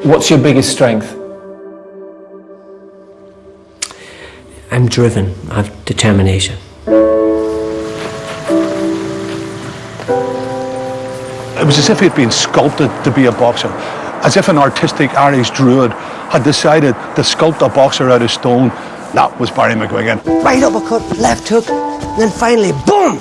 What's your biggest strength? I'm driven. I have determination. It was as if he'd been sculpted to be a boxer, as if an artistic Irish druid had decided to sculpt a boxer out of stone. That was Barry McGuigan. Right uppercut, left hook, and then finally, boom!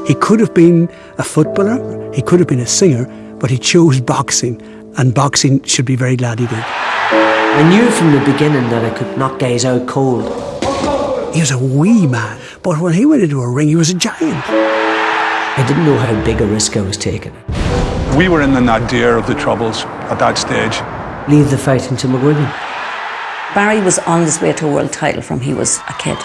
He could have been a footballer, he could have been a singer, but he chose boxing, and boxing should be very glad he did. I knew from the beginning that I could knock guys out cold. He was a wee man, but when he went into a ring, he was a giant. I didn't know how big a risk I was taking. We were in the nadir of the Troubles at that stage. Leave the fighting to McGuigan. Barry was on his way to a world title from he was a kid.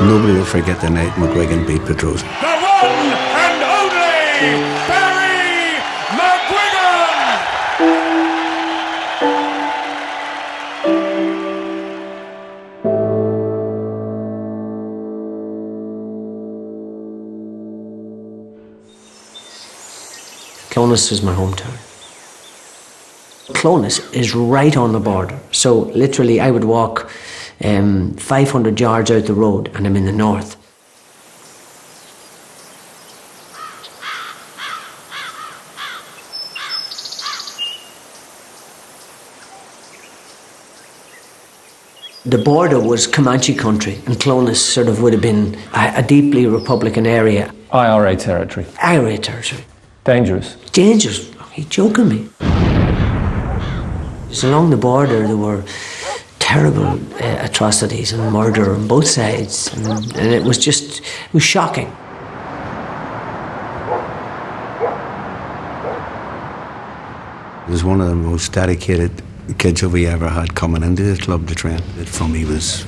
Nobody will forget the night McGuigan beat Petrosian. The one and only Barry McGuigan! Clones was my hometown. Clones is right on the border. So literally I would walk 500 yards out the road and I'm in the north. The border was Comanche country and Clones sort of would have been a deeply Republican area. IRA territory. IRA territory. Dangerous. Dangerous? Are you joking me? Because along the border there were terrible atrocities and murder on both sides, and it was shocking. He was one of the most dedicated kids that we ever had coming into the club to train from he was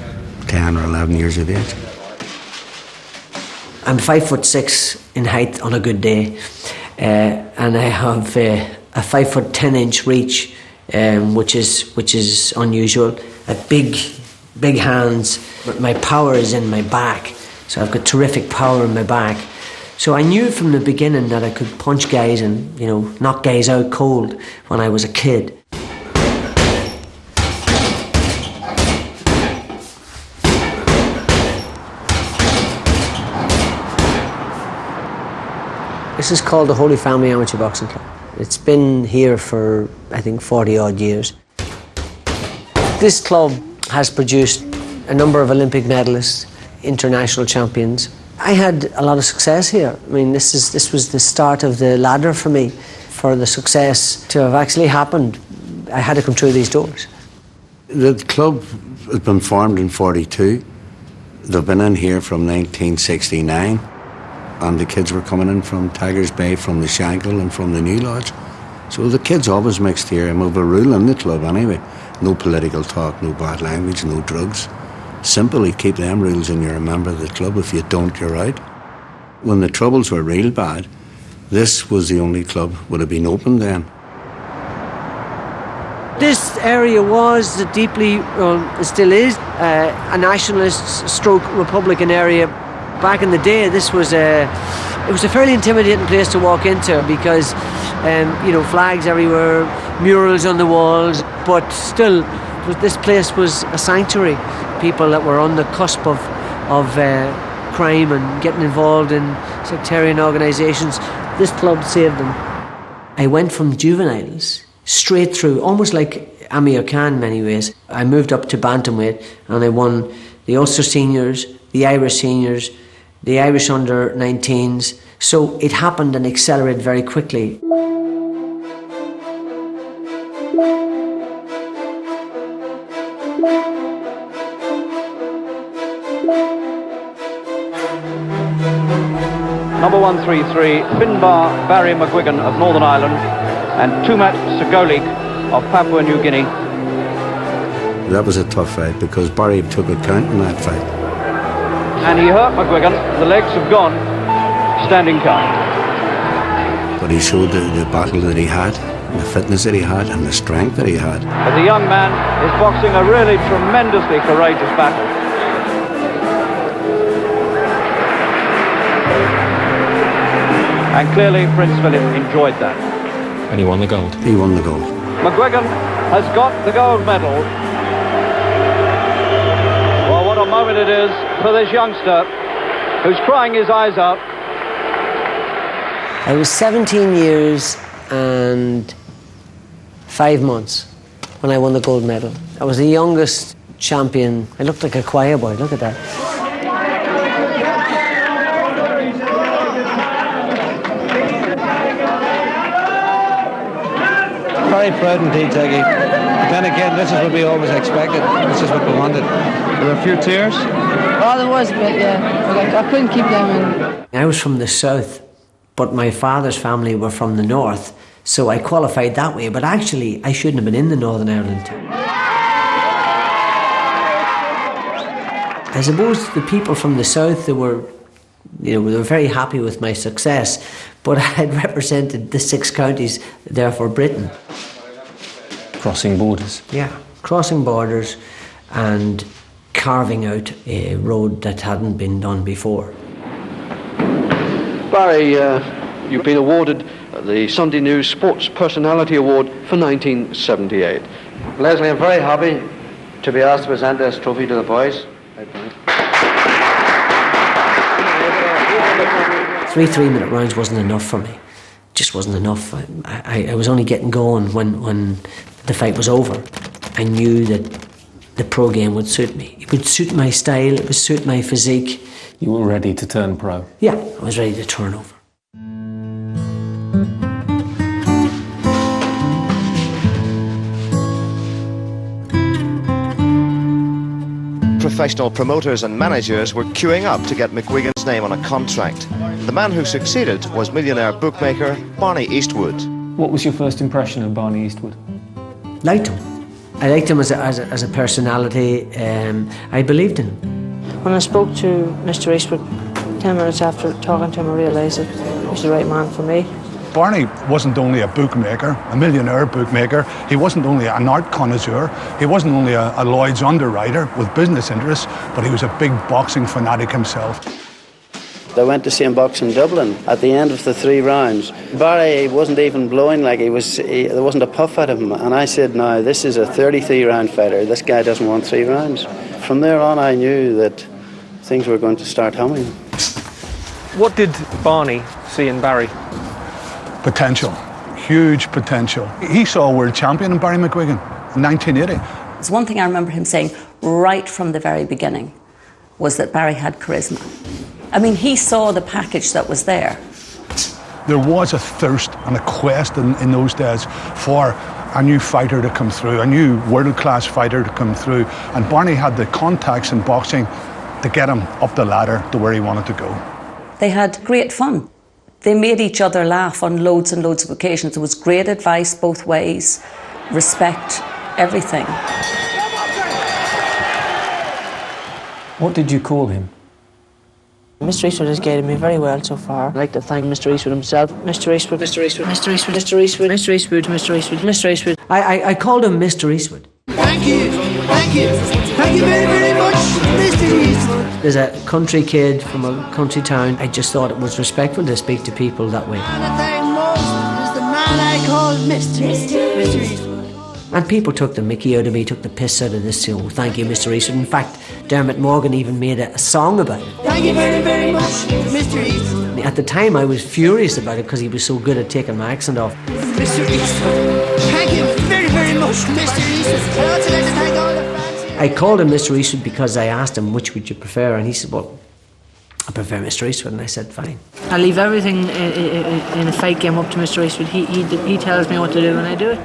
10 or 11 years of age. I'm 5'6" in height on a good day, and I have a 5'10" reach, which is unusual. I have big hands. My power is in my back, so I've got terrific power in my back. So I knew from the beginning that I could punch guys and knock guys out cold when I was a kid. This is called the Holy Family Amateur Boxing Club. It's been here for, I think, 40 odd years. This club has produced a number of Olympic medalists, international champions. I had a lot of success here. I mean, this was the start of the ladder for me. For the success to have actually happened, I had to come through these doors. The club has been formed in 42. They've been in here from 1969. And the kids were coming in from Tigers Bay, from the Shankill and from the New Lodge. So the kids always mixed here, and we have a rule in the club anyway. No political talk, no bad language, no drugs. Simply keep them rules and you're a member of the club. If you don't, you're out. When the Troubles were real bad, this was the only club would have been open then. This area was deeply, it still is, a nationalist stroke Republican area. Back in the day, this was it was a fairly intimidating place to walk into because, flags everywhere, murals on the walls, but still, this place was a sanctuary. People that were on the cusp of crime and getting involved in sectarian organisations, this club saved them. I went from juveniles straight through, almost like Amir Khan in many ways. I moved up to bantamweight and I won the Ulster Seniors, the Irish Seniors, the Irish under-19s. So it happened and accelerated very quickly. Number 133, Finbar Barry McGuigan of Northern Ireland and Tumat Segolik of Papua New Guinea. That was a tough fight because Barry took a count in that fight. And he hurt McGuigan. The legs have gone. Standing count. But he showed the battle that he had, the fitness that he had, and the strength that he had. But the young man is boxing a really tremendously courageous battle. And clearly Prince Philip enjoyed that. And he won the gold. He won the gold. McGuigan has got the gold medal. Well, what a moment it is for this youngster who's crying his eyes out. I was 17 years and 5 months when I won the gold medal. I was the youngest champion. I looked like a choir boy, look at that. Very proud indeed, Teggy. But then again, this is what we always expected. This is what we wanted. There were a few tears? Oh, there was a bit, yeah. Like, I couldn't keep them in. I was from the south, but my father's family were from the north, so I qualified that way. But actually, I shouldn't have been in the Northern Ireland team. I suppose the people from the south, they were very happy with my success, but I had represented the 6 counties, therefore Britain. Crossing borders. Yeah, crossing borders and carving out a road that hadn't been done before. Barry, you've been awarded the Sunday News Sports Personality Award for 1978. Leslie, I'm very happy to be asked to present this trophy to the boys. 3 3-minute rounds wasn't enough for me. Just wasn't enough. I was only getting going when the fight was over. I knew that the pro game would suit me. It would suit my style, it would suit my physique. You were ready to turn pro? Yeah, I was ready to turn over. Professional promoters and managers were queuing up to get McGuigan's name on a contract. The man who succeeded was millionaire bookmaker Barney Eastwood. What was your first impression of Barney Eastwood? Liked him. I liked him as a personality. I believed in him. When I spoke to Mr. Eastwood 10 minutes after talking to him, I realised that he was the right man for me. Barney wasn't only a bookmaker, a millionaire bookmaker. He wasn't only an art connoisseur. He wasn't only a Lloyd's underwriter with business interests, but he was a big boxing fanatic himself. I went to see him box in Dublin at the end of the 3 rounds. Barry wasn't even blowing, like there wasn't a puff at him. And I said, no, this is a 33-round fighter. This guy doesn't want 3 rounds. From there on, I knew that things were going to start humming. What did Barney see in Barry? Potential, huge potential. He saw a world champion in Barry McGuigan in 1980. There's one thing I remember him saying right from the very beginning was that Barry had charisma. I mean, he saw the package that was there. There was a thirst and a quest in those days for a new fighter to come through, a new world-class fighter to come through. And Barney had the contacts in boxing to get him up the ladder to where he wanted to go. They had great fun. They made each other laugh on loads and loads of occasions. There was great advice both ways, respect, everything. What did you call him? Mr. Eastwood has guided me very well so far. I'd like to thank Mr. Eastwood himself. Mr. Eastwood, Mr. Eastwood, Mr. Eastwood, Mr. Eastwood, Mr. Eastwood, Mr. Eastwood, Mr. Eastwood. I called him Mr. Eastwood. Thank you. Thank you. Thank you very, very much, Mr. Eastwood. As a country kid from a country town, I just thought it was respectful to speak to people that way. The man I thank most is the man I call Mr. Eastwood. And people took the mickey out of me, took the piss out of this, thank you, Mr. Eastwood. In fact, Dermot Morgan even made a song about it. Thank you very, very much, Mr. Eastwood. At the time, I was furious about it because he was so good at taking my accent off. Mr. Eastwood. Thank you very, very much, Mr. Eastwood. I'd also like to thank all the fans here. I called him Mr. Eastwood because I asked him, which would you prefer? And he said, well, I prefer Mr. Eastwood. And I said, fine. I leave everything in a fight game up to Mr. Eastwood. He tells me what to do and I do it.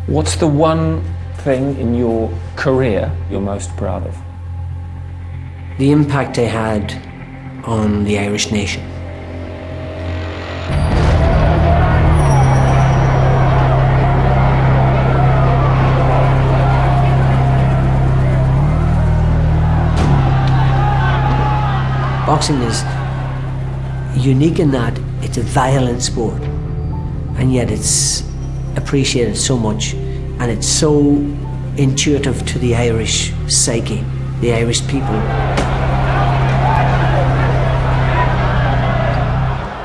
What's the one thing in your career you're most proud of? The impact I had on the Irish nation. Boxing is unique in that it's a violent sport, and yet it's appreciated so much, and it's so intuitive to the Irish psyche, the Irish people.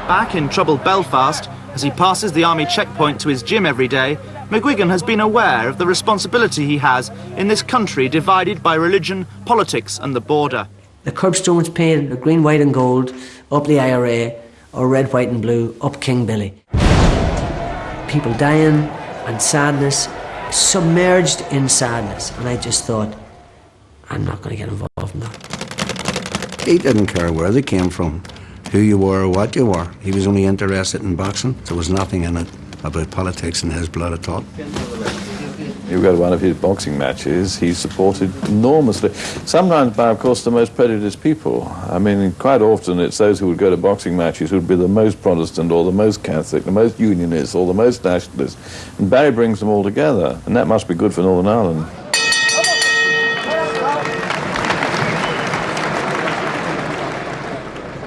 Back in troubled Belfast, As he passes the army checkpoint to his gym every day, McGuigan has been aware of the responsibility he has in this country divided by religion, politics and the border. The curbstones painted green, white and gold up the IRA, or red, white and blue up King Billy. People dying and sadness, submerged in sadness. And I just thought, I'm not going to get involved in that. He didn't care where they came from, who you were or what you were. He was only interested in boxing. There was nothing in it about politics in his blood at all. You go to one of his boxing matches, he's supported enormously. Sometimes by, of course, the most prejudiced people. I mean, quite often it's those who would go to boxing matches who would be the most Protestant or the most Catholic, the most Unionist or the most Nationalist. And Barry brings them all together, and that must be good for Northern Ireland.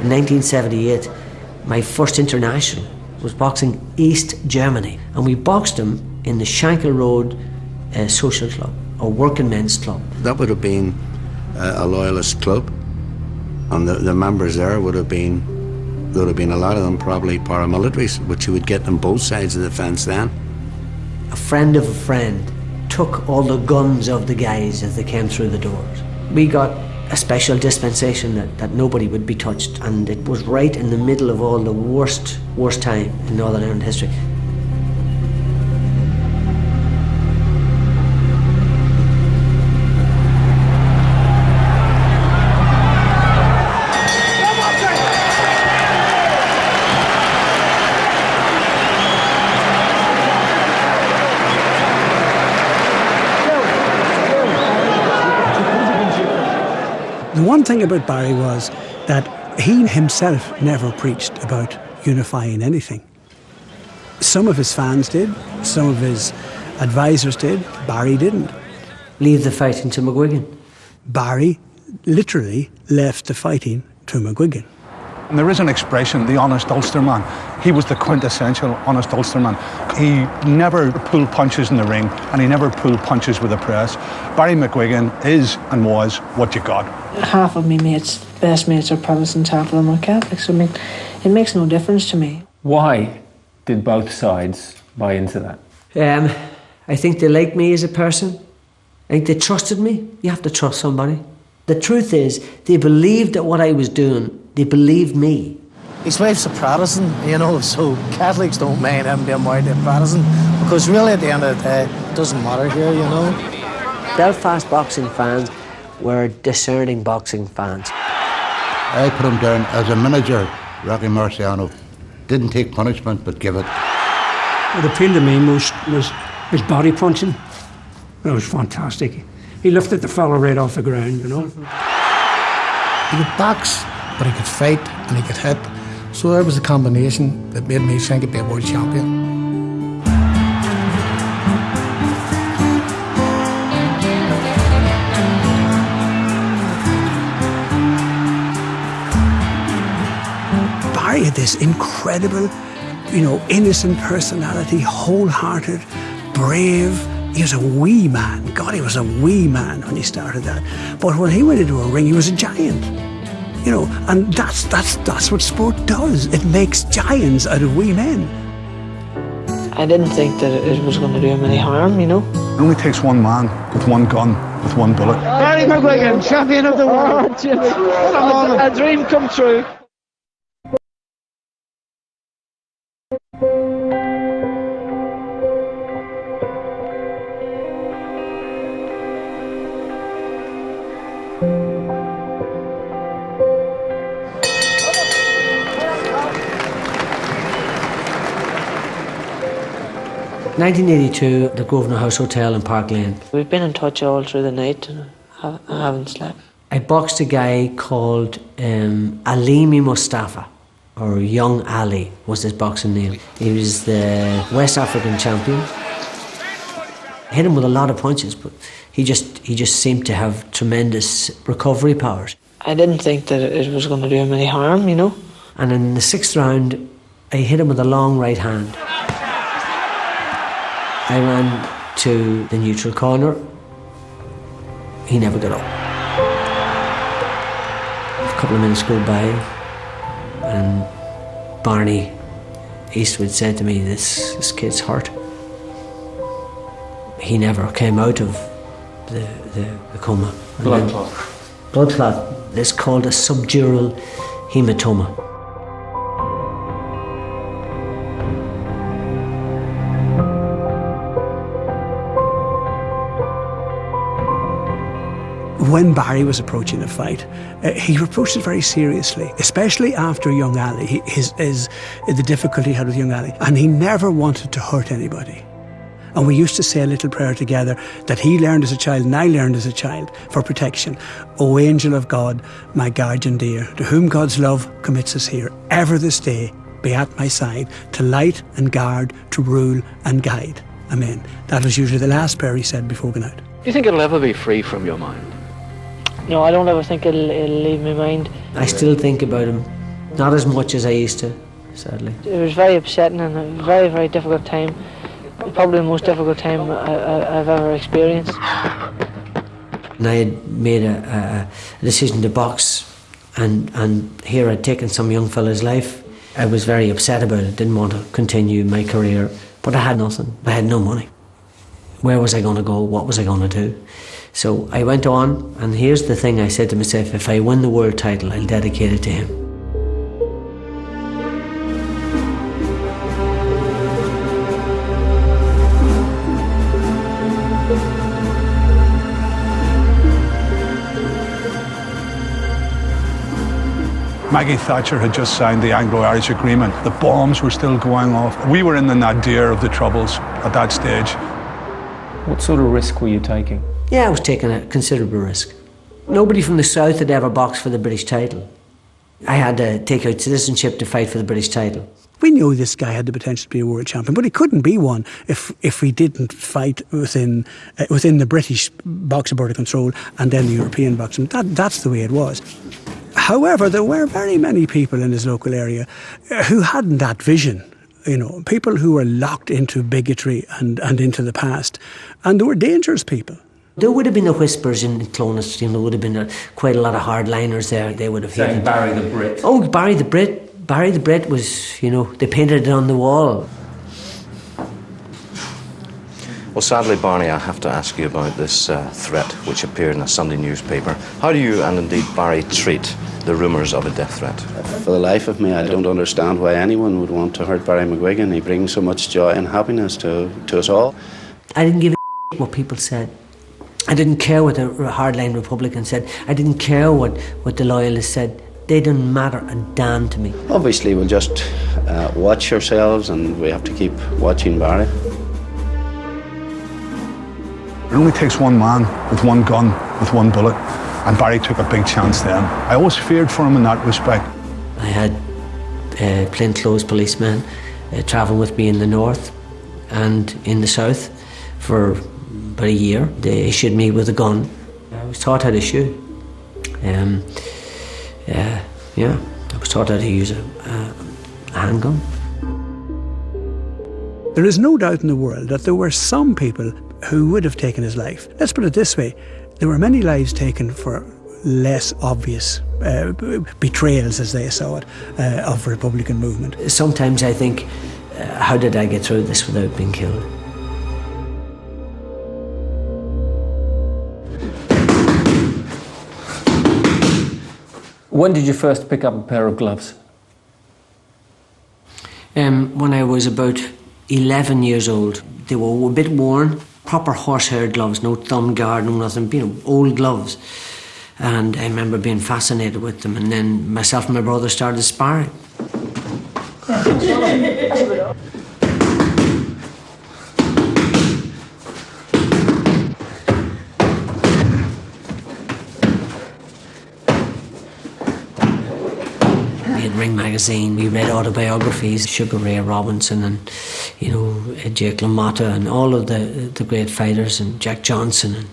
In 1978, my first international was boxing East Germany, and we boxed him in the Shankill Road Social Club, or Working Men's Club. That would have been a loyalist club, and the members there would have been a lot of them probably paramilitaries, which you would get on both sides of the fence then. A friend of a friend took all the guns of the guys as they came through the doors. We got a special dispensation that nobody would be touched, and it was right in the middle of all the worst time in Northern Ireland history. The one thing about Barry was that he himself never preached about unifying anything. Some of his fans did, some of his advisors did, Barry didn't. Leave the fighting to McGuigan. Barry literally left the fighting to McGuigan. And there is an expression, the honest Ulsterman. He was the quintessential honest Ulsterman. He never pulled punches in the ring, and he never pulled punches with the press. Barry McGuigan is and was what you got. Half of me mates, best mates are Protestants, half of them are Catholics. I mean, it makes no difference to me. Why did both sides buy into that? I think they liked me as a person. I think they trusted me. You have to trust somebody. The truth is, they believed that what I was doing, they believed me. His wife's a Protestant, you know, so Catholics don't mind him being married to a Protestant, because really at the end of the day, it doesn't matter here, you know. Belfast boxing fans were discerning boxing fans. I put him down as a manager, Rocky Marciano. Didn't take punishment, but give it. What appealed to me most was his body punching. It was fantastic. He lifted the fella right off the ground, you know. He could box, but he could fight and he could hit. So there was a combination that made me think he'd be a world champion. Barry had this incredible, innocent personality, wholehearted, brave. He was a wee man. God, he was a wee man when he started that. But when he went into a ring, he was a giant. And that's what sport does. It makes giants out of wee men. I didn't think that it was going to do him any harm, It only takes one man with one gun, with one bullet. Barry McGuigan, champion of the world. A dream come true. In 1982, the Grosvenor House Hotel in Park Lane. We've been in touch all through the night and I haven't slept. I boxed a guy called Alimi Mustafa, or Young Ali was his boxing name. He was the West African champion. I hit him with a lot of punches, but he just seemed to have tremendous recovery powers. I didn't think that it was going to do him any harm, And in the 6th round, I hit him with a long right hand. I ran to the neutral corner. He never got up. A couple of minutes go by and Barney Eastwood said to me, this kid's hurt. He never came out of the coma. Blood clot. Blood clot. It's called a subdural hematoma. When Barry was approaching the fight, he approached it very seriously, especially after young Ali, the difficulty he had with young Ali. And he never wanted to hurt anybody. And we used to say a little prayer together that he learned as a child and I learned as a child for protection. O angel of God, my guardian dear, to whom God's love commits us here, ever this day be at my side, to light and guard, to rule and guide. Amen. That was usually the last prayer he said before going out. Do you think it'll ever be free from your mind? No, I don't ever think it'll leave my mind. I still think about him, not as much as I used to, sadly. It was very upsetting and a very, very difficult time. Probably the most difficult time I've ever experienced. And I had made a decision to box, and here I'd taken some young fella's life. I was very upset about it, didn't want to continue my career, but I had nothing. I had no money. Where was I going to go? What was I going to do? So I went on, and here's the thing I said to myself: if I win the world title, I'll dedicate it to him. Maggie Thatcher had just signed the Anglo-Irish Agreement. The bombs were still going off. We were in the nadir of the Troubles at that stage. What sort of risk were you taking? Yeah, I was taking a considerable risk. Nobody from the South had ever boxed for the British title. I had to take out citizenship to fight for the British title. We knew this guy had the potential to be a world champion, but he couldn't be one if he didn't fight within the British boxing board of control and then the European boxing. That's the way it was. However, there were very many people in his local area who hadn't that vision. You know, people who were locked into bigotry and into the past, and they were dangerous people. There would have been the whispers in Clonus, there would have been quite a lot of hardliners there. They would have saying Barry the Brit. Oh, Barry the Brit. Barry the Brit was, they painted it on the wall. Well, sadly, Barney, I have to ask you about this threat which appeared in a Sunday newspaper. How do you, and indeed Barry, treat the rumours of a death threat? For the life of me, I don't understand why anyone would want to hurt Barry McGuigan. He brings so much joy and happiness to us all. I didn't give a what people said. I didn't care what the hardline Republicans said. I didn't care what the loyalists said. They didn't matter a damn to me. Obviously, we'll just watch ourselves, and we have to keep watching Barry. It only takes one man with one gun, with one bullet, and Barry took a big chance then. I always feared for him in that respect. I had plainclothes policemen travelling with me in the north and in the south for about a year. They issued me with a gun. I was taught how to shoot. I was taught how to use a handgun. There is no doubt in the world that there were some people who would have taken his life. Let's put it this way, there were many lives taken for less obvious betrayals, as they saw it, of the Republican movement. Sometimes I think, how did I get through this without being killed? When did you first pick up a pair of gloves? When I was about 11 years old. They were a bit worn, proper horsehair gloves, no thumb guard, no nothing, old gloves. And I remember being fascinated with them, and then myself and my brother started sparring. We had Ring magazine, we read autobiographies, Sugar Ray Robinson and, Jake LaMotta and all of the great fighters, and Jack Johnson. And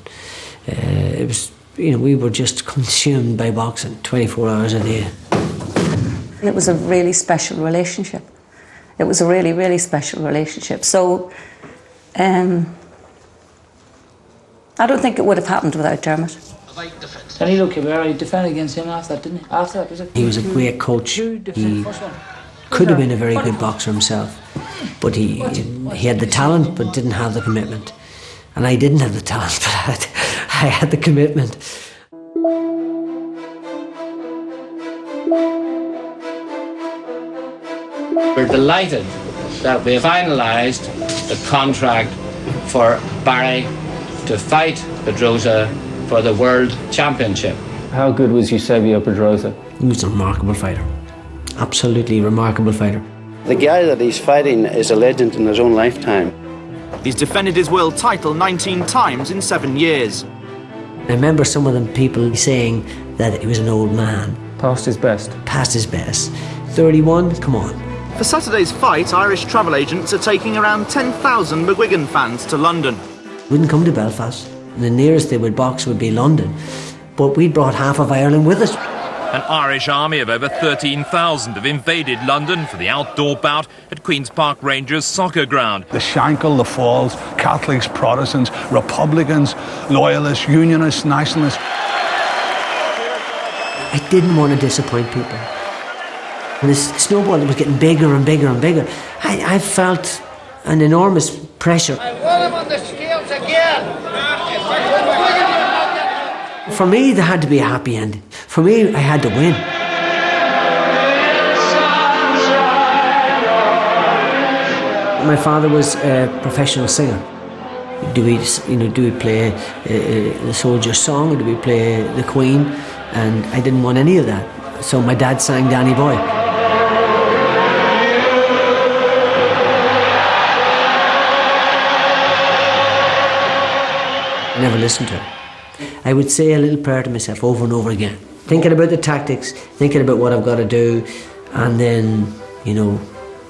it was, we were just consumed by boxing 24 hours a day. It was a really special relationship. It was a really, really special relationship. So, I don't think it would have happened without Dermot. And he defended against him after that, didn't he? After that, was it? He was a great coach. He Could have been a very good boxer himself, but he had the talent but didn't have the commitment. And I didn't have the talent, but I had the commitment. We're delighted that we have finalised the contract for Barry to fight Pedrosa for the World Championship. How good was Eusebio Pedrosa? He was a remarkable fighter. Absolutely remarkable fighter. The guy that he's fighting is a legend in his own lifetime. He's defended his world title 19 times in 7 years. I remember some of the people saying that he was an old man. Past his best. Past his best. 31, come on. For Saturday's fight, Irish travel agents are taking around 10,000 McGuigan fans to London. Wouldn't come to Belfast. The nearest they would box would be London. But we brought half of Ireland with us. An Irish army of over 13,000 have invaded London for the outdoor bout at Queen's Park Rangers soccer ground. The Shankill, the Falls, Catholics, Protestants, Republicans, Loyalists, Unionists, Nationalists. I didn't want to disappoint people. When this snowball was getting bigger and bigger and bigger, I felt an enormous pressure. I want him on the scales again. For me, there had to be a happy ending. For me, I had to win. My father was a professional singer. Do we play the Soldier's Song, or do we play the Queen? And I didn't want any of that. So my dad sang Danny Boy. I never listened to it. I would say a little prayer to myself over and over again, thinking about the tactics, thinking about what I've got to do, and then,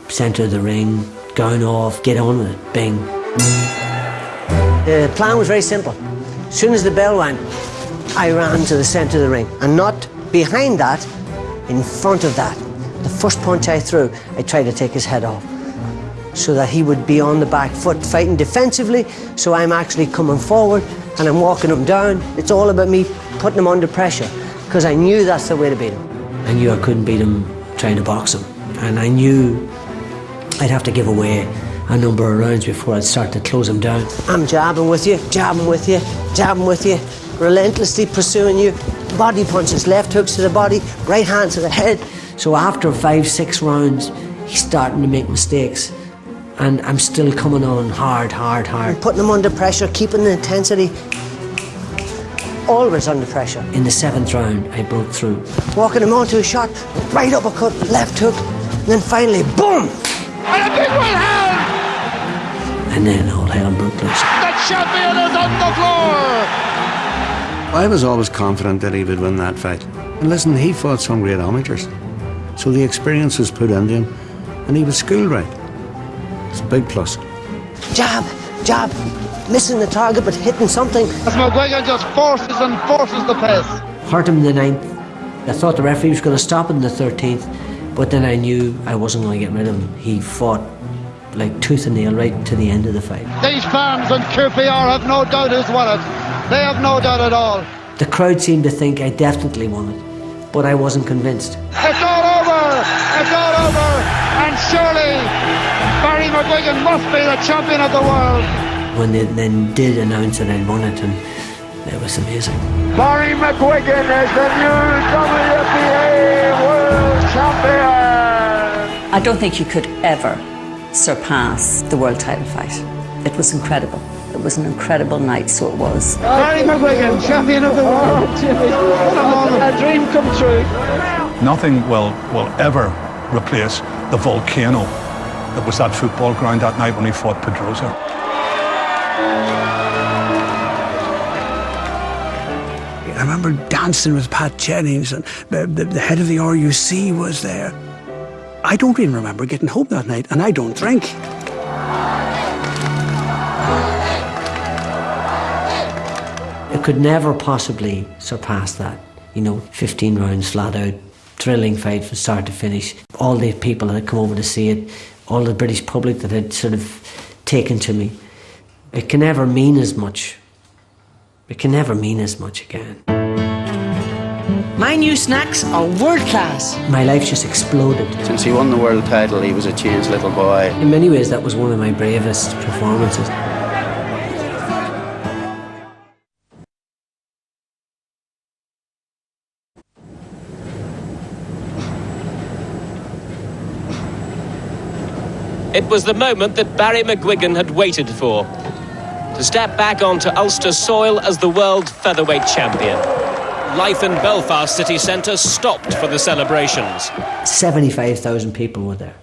centre of the ring, gown off, get on with it, bing. The plan was very simple. As soon as the bell rang, I ran to the centre of the ring, and not behind that, in front of that. The first punch I threw, I tried to take his head off, so that he would be on the back foot fighting defensively, so I'm actually coming forward and I'm walking him down. It's all about me putting him under pressure, because I knew that's the way to beat him. I knew I couldn't beat him trying to box him, and I knew I'd have to give away a number of rounds before I'd start to close him down. I'm jabbing with you, jabbing with you, jabbing with you, relentlessly pursuing you, body punches, left hooks to the body, right hand to the head. So after 5-6 rounds, he's starting to make mistakes. And I'm still coming on hard. I'm putting him under pressure, keeping the intensity. Always under pressure. In the 7th round, I broke through. Walking him onto a shot, right uppercut, left hook, and then finally, boom! And a big one hand! And then all hell broke loose. The champion is on the floor! I was always confident that he would win that fight. And listen, he fought some great amateurs. So the experience was put into him, and he was schooled right. It's a big plus. Jab, missing the target but hitting something. As McGuigan just forces the pace. Hurt him in the 9th. I thought the referee was going to stop it in the 13th, but then I knew I wasn't going to get rid of him. He fought like tooth and nail right to the end of the fight. These fans in QPR have no doubt he's won it. They have no doubt at all. The crowd seemed to think I definitely won it, but I wasn't convinced. It's all over! It's all over! And surely Barry McGuigan must be the champion of the world. When they then did announce that I'd won it, and it was amazing. Barry McGuigan is the new WBA world champion. I don't think you could ever surpass the world title fight. It was incredible. It was an incredible night, so it was. Barry McGuigan, champion of the world. Jimmy, a dream come true. Nothing will ever replace the volcano that was that football ground that night when he fought Pedrosa. I remember dancing with Pat Jennings, and the head of the RUC was there. I don't even remember getting home that night, and I don't drink. It could never possibly surpass that. 15 rounds flat out, thrilling fight from start to finish. All the people that had come over to see it, all the British public that had sort of taken to me. It can never mean as much. It can never mean as much again. My new snacks are world class. My life just exploded. Since he won the world title, he was a changed little boy. In many ways, that was one of my bravest performances. It was the moment that Barry McGuigan had waited for. To step back onto Ulster soil as the world featherweight champion. Life in Belfast city centre stopped for the celebrations. 75,000 people were there,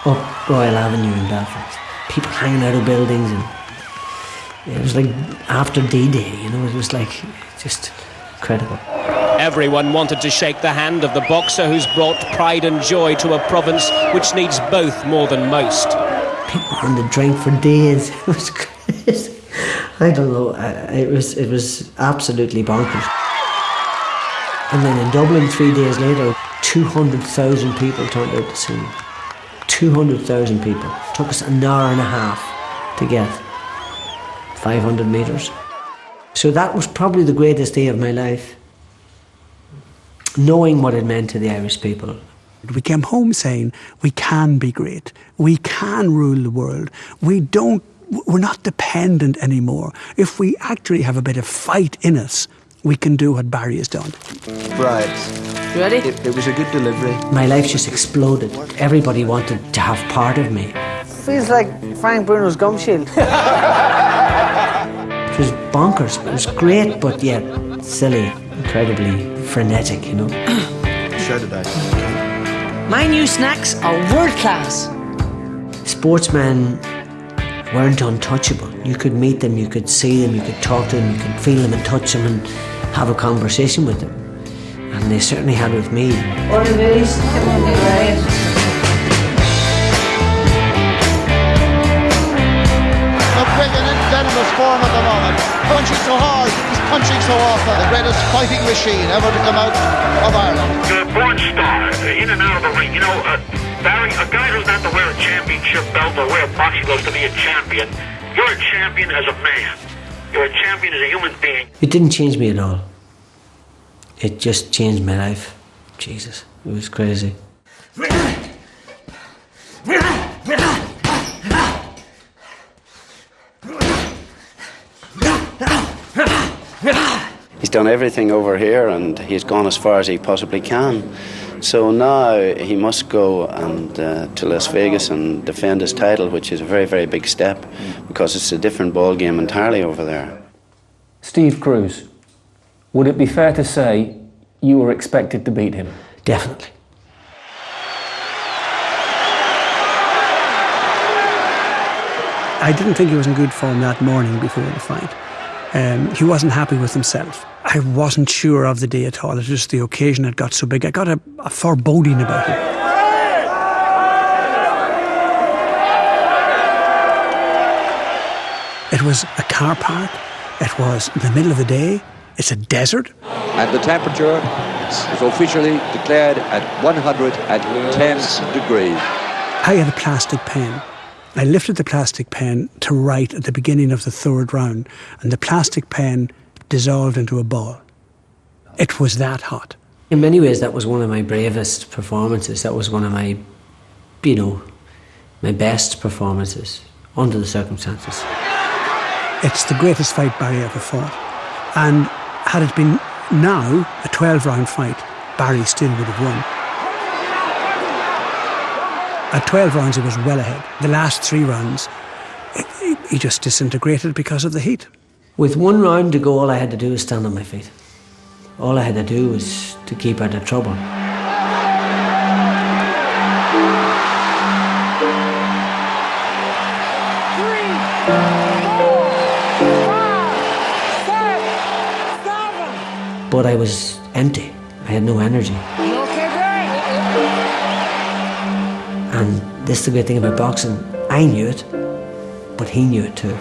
up Royal Avenue in Belfast. People hanging out of buildings, and it was like after D-Day, you know, it was like just incredible. Everyone wanted to shake the hand of the boxer who's brought pride and joy to a province which needs both more than most. People were on the drink for days. It was crazy. I don't know, it was absolutely bonkers. And then in Dublin 3 days later, 200,000 people turned out to see me. 200,000 people. It took us an hour and a half to get 500 metres. So that was probably the greatest day of my life. Knowing what it meant to the Irish people. We came home saying, we can be great. We can rule the world. We're not dependent anymore. If we actually have a bit of fight in us, we can do what Barry has done. Right. You ready? It was a good delivery. My life just exploded. Everybody wanted to have part of me. Feels like Frank Bruno's gum shield. It was bonkers. It was great, but yet silly, incredibly frenetic, you know. Sure did I. My new snacks are world class. Sportsmen weren't untouchable. You could meet them, you could see them, you could talk to them, you could feel them and touch them and have a conversation with them. And they certainly had with me. All the ladies, come on, get right. McGuigan in venomous form at the moment. Punching so hard, he's punching so often. The greatest fighting machine ever to come out of Ireland. You're a born star, in and out of the ring. You know, Barry, a guy who's not to wear a championship belt or wear boxing gloves to be a champion. You're a champion as a man. You're a champion as a human being. It didn't change me at all. It just changed my life. Jesus, it was crazy. He's done everything over here and he's gone as far as he possibly can. So now he must go and to Las Vegas and defend his title, which is a very, very big step because it's a different ball game entirely over there. Steve Cruz, would it be fair to say you were expected to beat him? Definitely. I didn't think he was in good form that morning before the fight. He wasn't happy with himself. I wasn't sure of the day at all. It was just the occasion had got so big. I got a foreboding about it. It was a car park. It was in the middle of the day. It's a desert. And the temperature is officially declared at 110 degrees. I had a plastic pen. I lifted the plastic pen to write at the beginning of the third round, and the plastic pen dissolved into a ball. It was that hot. In many ways, that was one of my bravest performances. That was one of my, you know, my best performances under the circumstances. It's the greatest fight Barry ever fought. And had it been now a 12-round fight, Barry still would have won. At 12 rounds, he was well ahead. The last 3 rounds, he just disintegrated because of the heat. With 1 round to go, all I had to do was stand on my feet. All I had to do was to keep out of trouble. But I was empty. I had no energy. And this is the great thing about boxing. I knew it, but he knew it too.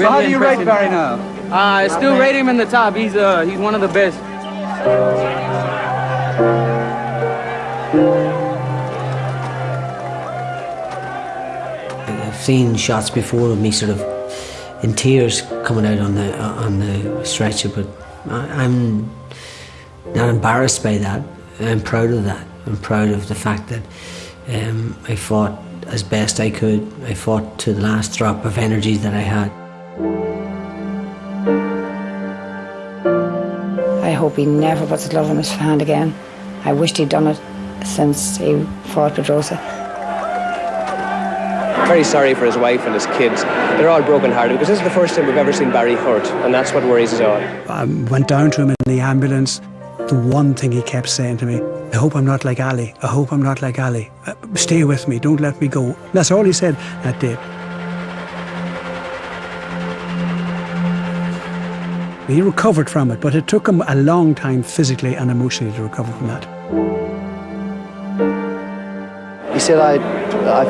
So how do you rate Barry now? I still rate him in the top. He's one of the best. I've seen shots before of me sort of in tears coming out on the stretcher, but I'm not embarrassed by that. I'm proud of that. I'm proud of the fact that I fought as best I could. I fought to the last drop of energy that I had. I hope he never puts a glove in his hand again. I wished he'd done it since he fought Pedrosa. Very sorry for his wife and his kids. They're all broken-hearted because this is the first time we've ever seen Barry hurt, and that's what worries us all. I went down to him in the ambulance. The one thing he kept saying to me, I hope I'm not like Ali. I hope I'm not like Ali. Stay with me. Don't let me go. That's all he said that day. He recovered from it, but it took him a long time physically and emotionally to recover from that. He said, I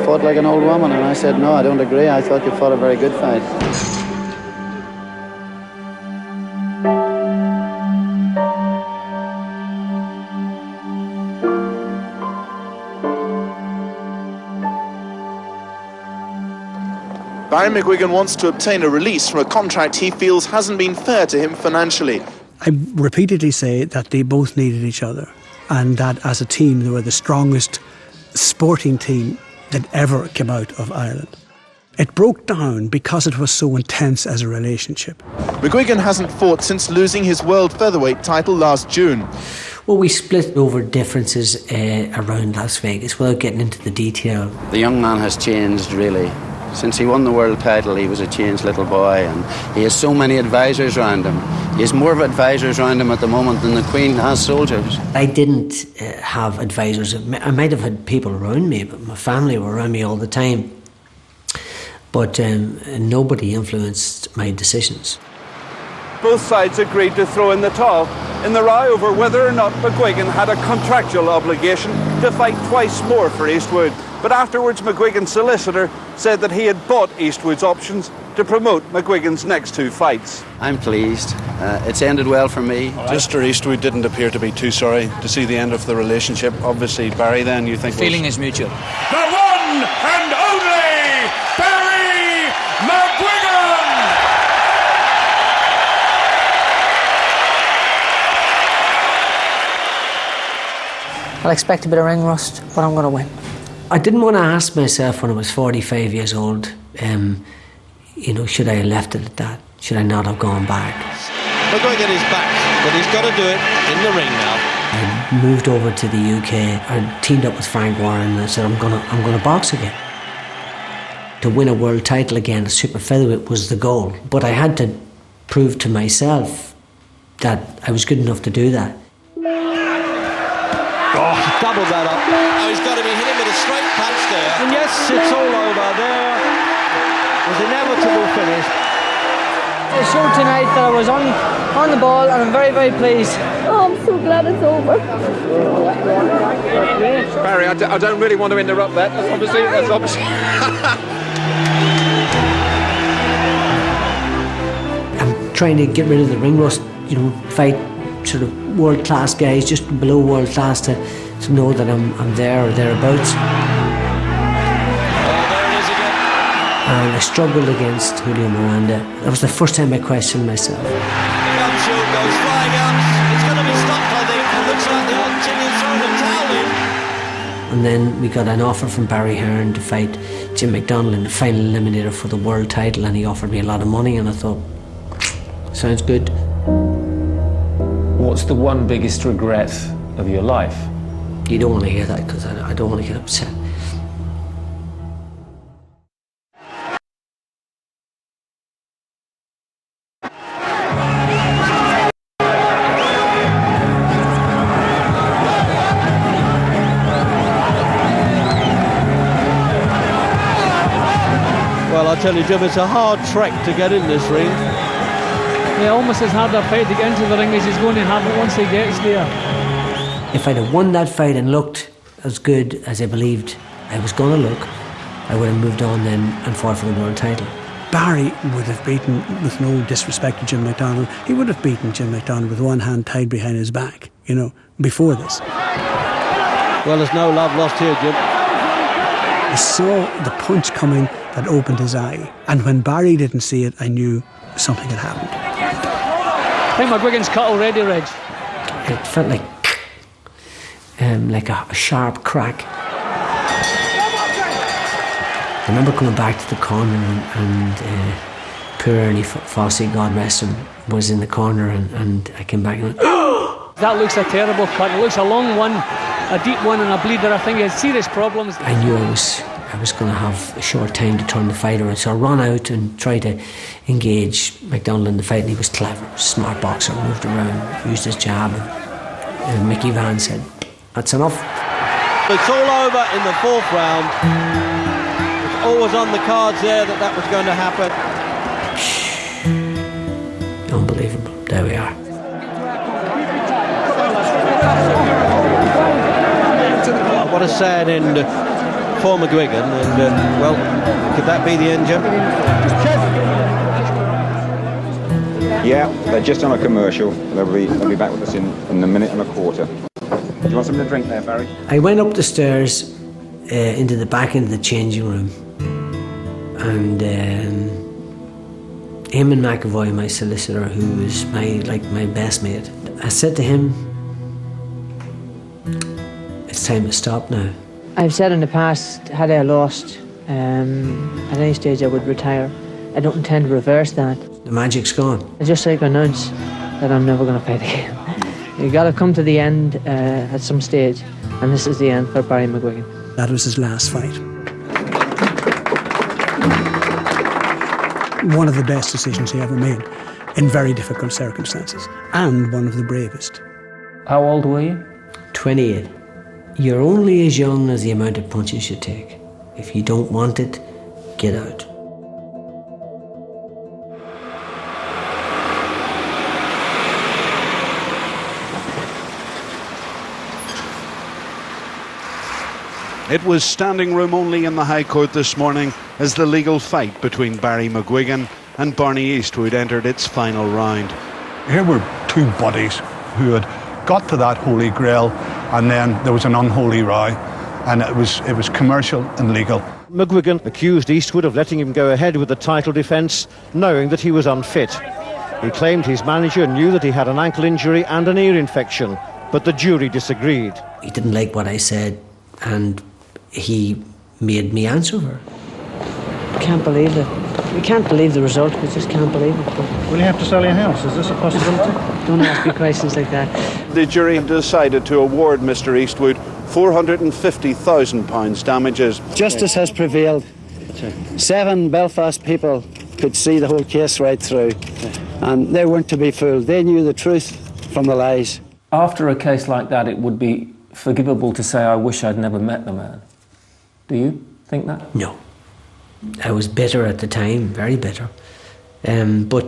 fought like an old woman, and I said, no, I don't agree. I thought you fought a very good fight. Barry McGuigan wants to obtain a release from a contract he feels hasn't been fair to him financially. I repeatedly say that they both needed each other, and that as a team they were the strongest sporting team that ever came out of Ireland. It broke down because it was so intense as a relationship. McGuigan hasn't fought since losing his world featherweight title last June. Well, we split over differences around Las Vegas without getting into the detail. The young man has changed, really. Since he won the world title, he was a changed little boy, and he has so many advisors around him. He has more of advisors around him at the moment than the Queen has soldiers. I didn't have advisors. I might have had people around me, but my family were around me all the time. But nobody influenced my decisions. Both sides agreed to throw in the towel in the row over whether or not McGuigan had a contractual obligation to fight twice more for Eastwood. But afterwards, McGuigan's solicitor said that he had bought Eastwood's options to promote McGuigan's next two fights. I'm pleased. It's ended well for me. Mr. Eastwood didn't appear to be too sorry to see the end of the relationship. Obviously, Barry, then, you think... Feeling is mutual. The one and only Barry McGuigan! I'll expect a bit of ring rust, but I'm going to win. I didn't want to ask myself when I was 45 years old, should I have left it at that? Should I not have gone back? McGuigan is back, but he's got to do it in the ring now. I moved over to the UK. I teamed up with Frank Warren and I said, I'm gonna box again. To win a world title again, a super featherweight, was the goal. But I had to prove to myself that I was good enough to do that. Oh, doubled that up. Oh, he's got to be hitting with a straight punch there. And yes, it's all over there. It was inevitable finish. It showed tonight that I was on the ball, and I'm very, very pleased. Oh, I'm so glad it's over. Barry, I don't really want to interrupt that. That's obviously. I'm trying to get rid of the ring rust, fight sort of world-class guys, just below world-class, to know that I'm there or thereabouts. And I struggled against Julio Miranda. That was the first time I questioned myself. The gun shield goes flying out. It's going to be stopped, I think. It looks like the Argentinian's thrown the towel in. And then we got an offer from Barry Hearn to fight Jim McDonnell in the final eliminator for the world title, and he offered me a lot of money, and I thought, sounds good. What's the one biggest regret of your life? You don't want to hear that, because I don't want to get upset. Well, I tell you, Jim, it's a hard trek to get in this ring. Yeah, almost as hard a fight to get into the ring as he's going to have it once he gets there. If I'd have won that fight and looked as good as I believed I was going to look, I would have moved on then and fought for the world title. Barry would have beaten, with no disrespect to Jim McDonald, he would have beaten Jim McDonald with one hand tied behind his back, you know, before this. Well, there's no love lost here, Jim. I saw the punch coming that opened his eye, and when Barry didn't see it, I knew something had happened. I think McGuigan's cut already, Reg. It felt like a sharp crack. I remember coming back to the corner and poor Ernie Fossey, God rest him, was in the corner and I came back and went, oh! That looks a terrible cut. It looks a long one, a deep one and a bleeder. I think he had serious problems. I knew I was going to have a short time to turn the fight around, so I ran out and tried to engage McDonald in the fight, and he was clever, smart boxer, moved around, used his jab, and Mickey Van said, that's enough. It's all over in the fourth round. It's always on the cards there that was going to happen. Unbelievable. There we are. What a sad end for McGuigan, and well, could that be the end, Jim? Yeah, they're just on a commercial. They'll be back with us in a minute and a quarter. Do you want something to drink there, Barry? I went up the stairs into the back into the changing room, and him and McAvoy, my solicitor, who was my best mate, I said to him, it's time to stop now. I've said in the past, had I lost, at any stage I would retire. I don't intend to reverse that. The magic's gone. I just like to announce that I'm never going to fight again. You got to come to the end at some stage, and this is the end for Barry McGuigan. That was his last fight. One of the best decisions he ever made in very difficult circumstances, and one of the bravest. How old were you? 28. You're only as young as the amount of punches you take. If you don't want it, get out. It was standing room only in the High Court this morning as the legal fight between Barry McGuigan and Barney Eastwood entered its final round. Here were two buddies who had got to that holy grail, and then there was an unholy row, and it was commercial and legal. McGuigan accused Eastwood of letting him go ahead with the title defence, knowing that he was unfit. He claimed his manager knew that he had an ankle injury and an ear infection, but the jury disagreed. He didn't like what I said, and he made me answer her. Can't believe it. We can't believe the result. We just can't believe it. Will you have to sell your house? Is this a possibility? Don't ask me questions like that. The jury decided to award Mr. Eastwood £450,000 damages. Justice has prevailed. 7 Belfast people could see the whole case right through, and they weren't to be fooled. They knew the truth from the lies. After a case like that, it would be forgivable to say, I wish I'd never met the man. Do you think that? No. I was bitter at the time, very bitter. But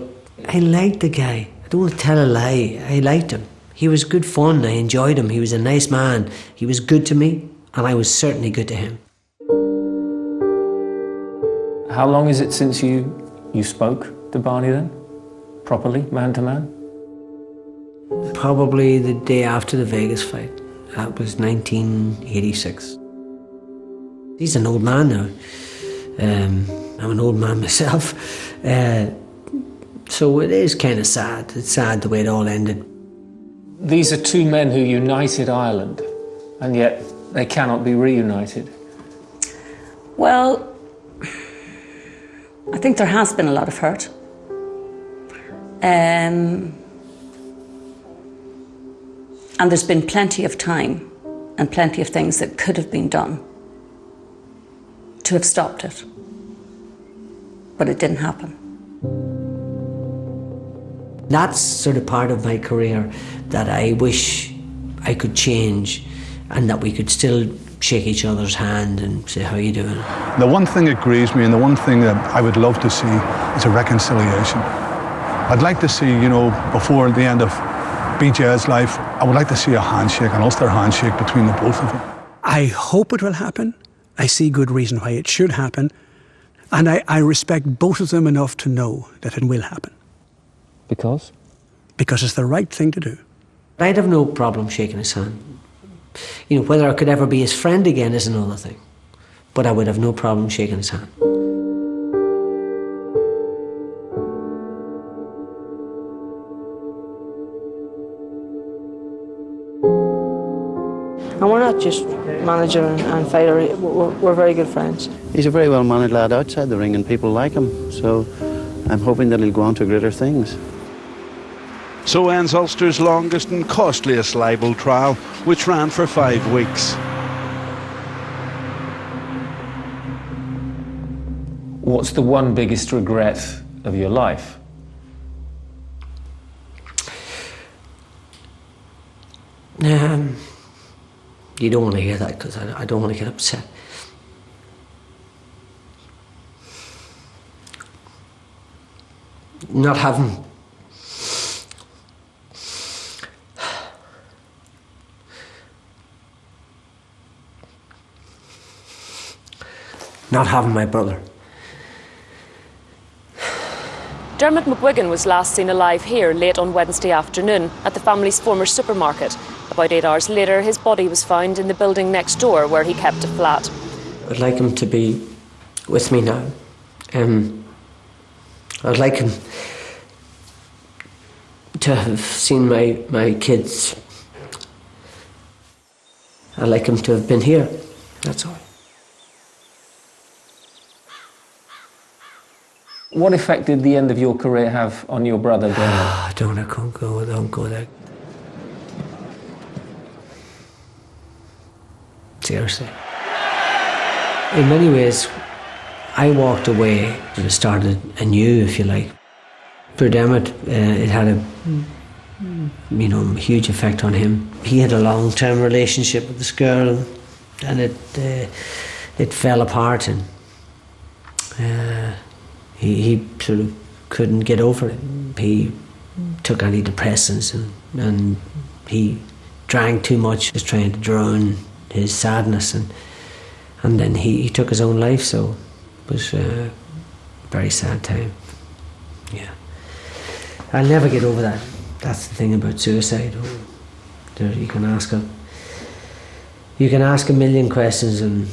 I liked the guy. I don't want to tell a lie. I liked him. He was good fun. I enjoyed him. He was a nice man. He was good to me, and I was certainly good to him. How long is it since you spoke to Barney then? Properly, man to man? Probably the day after the Vegas fight. That was 1986. He's an old man now. I'm an old man myself. So it is kind of sad. It's sad the way it all ended. These are two men who united Ireland, and yet they cannot be reunited. Well, I think there has been a lot of hurt. And there's been plenty of time and plenty of things that could have been done to have stopped it. But it didn't happen. That's sort of part of my career that I wish I could change, and that we could still shake each other's hand and say, how you doing? The one thing that grieves me, and the one thing that I would love to see, is a reconciliation. I'd like to see, before the end of BJ's life, I would like to see a handshake, an Ulster handshake between the both of them. I hope it will happen. I see good reason why it should happen. And I respect both of them enough to know that it will happen. Because? Because it's the right thing to do. I'd have no problem shaking his hand. You know, whether I could ever be his friend again is another thing. But I would have no problem shaking his hand. And we're not just manager and fighter, we're very good friends. He's a very well-mannered lad outside the ring and people like him, so I'm hoping that he'll go on to greater things. So ends Ulster's longest and costliest libel trial, which ran for 5 weeks. What's the one biggest regret of your life? You don't want to hear that because I don't want to get upset. Not having my brother. Dermot McGuigan was last seen alive here late on Wednesday afternoon at the family's former supermarket. About 8 hours later, his body was found in the building next door where he kept a flat. I'd like him to be with me now. I'd like him to have seen my kids. I'd like him to have been here, that's all. What effect did the end of your career have on your brother, Dermot? Don't go there. Seriously. In many ways, I walked away and started anew, if you like. For Dermot, it had a huge effect on him. He had a long-term relationship with this girl, and it fell apart, and he sort of couldn't get over it. He took antidepressants, and he drank too much, was trying to drown his sadness, and then he took his own life. So it was a very sad time. Yeah, I'll never get over that. That's the thing about suicide. You can ask a million questions, and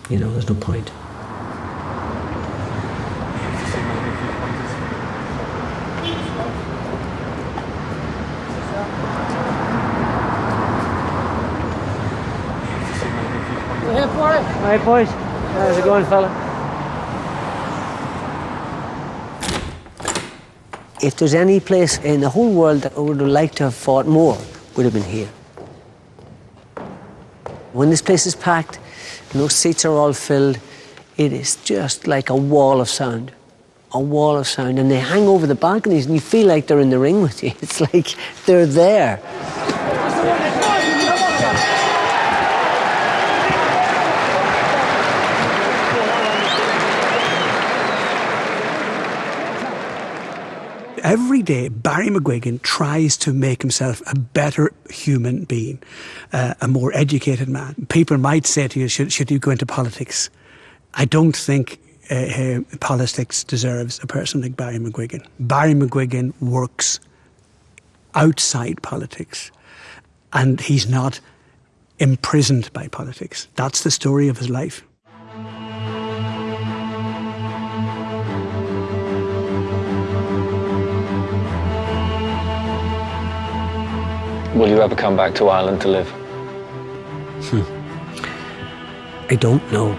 there's no point. Alright, boys. How's it going, fella? If there's any place in the whole world that I would have liked to have fought more, would have been here. When this place is packed and those seats are all filled, it is just like a wall of sound. A wall of sound. And they hang over the balconies and you feel like they're in the ring with you. It's like they're there. Every day, Barry McGuigan tries to make himself a better human being, a more educated man. People might say to you, should you go into politics? I don't think politics deserves a person like Barry McGuigan. Barry McGuigan works outside politics, and he's not imprisoned by politics. That's the story of his life. Will you ever come back to Ireland to live? I don't know.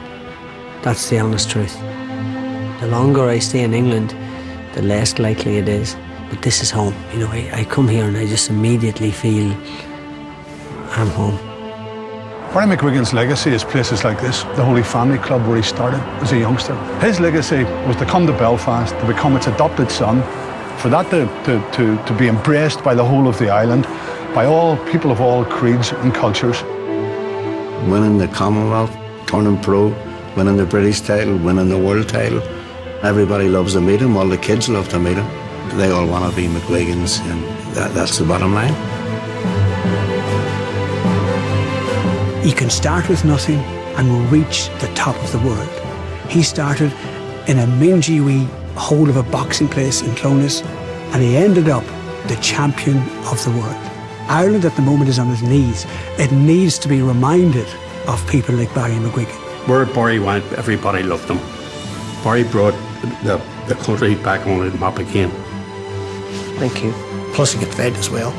That's the honest truth. The longer I stay in England, the less likely it is. But this is home. I come here and I just immediately feel I'm home. Barry McGuigan's legacy is places like this, the Holy Family Club where he started as a youngster. His legacy was to come to Belfast, to become its adopted son, for that to be embraced by the whole of the island, by all people of all creeds and cultures. Winning the Commonwealth, turning pro, winning the British title, winning the world title. Everybody loves to meet him, all the kids love to meet him. They all want to be McGuigans, and that's the bottom line. You can start with nothing and reach the top of the world. He started in a mingy wee hole of a boxing place in Clonus, and he ended up the champion of the world. Ireland at the moment is on its knees. It needs to be reminded of people like Barry McGuigan. Where Barry went, everybody loved him. Barry brought the country back on the map again. Thank you. Plus he got fed as well.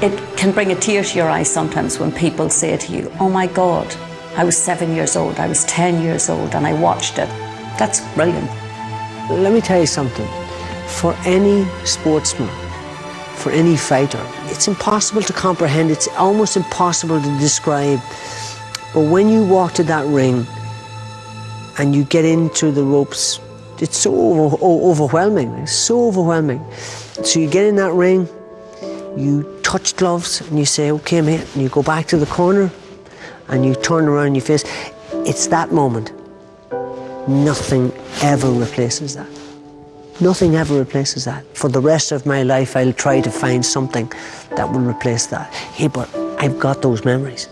It can bring a tear to your eye sometimes when people say to you, oh my God, I was 7 years old, I was 10 years old, and I watched it. That's brilliant. Let me tell you something. For any sportsman, for any fighter, it's impossible to comprehend, it's almost impossible to describe. But when you walk to that ring and you get into the ropes, it's so overwhelming, it's so overwhelming. So you get in that ring, you touch gloves and you say, okay mate, and you go back to the corner and you turn around your face. It's that moment. Nothing ever replaces that. Nothing ever replaces that. For the rest of my life, I'll try to find something that will replace that. Hey, but I've got those memories.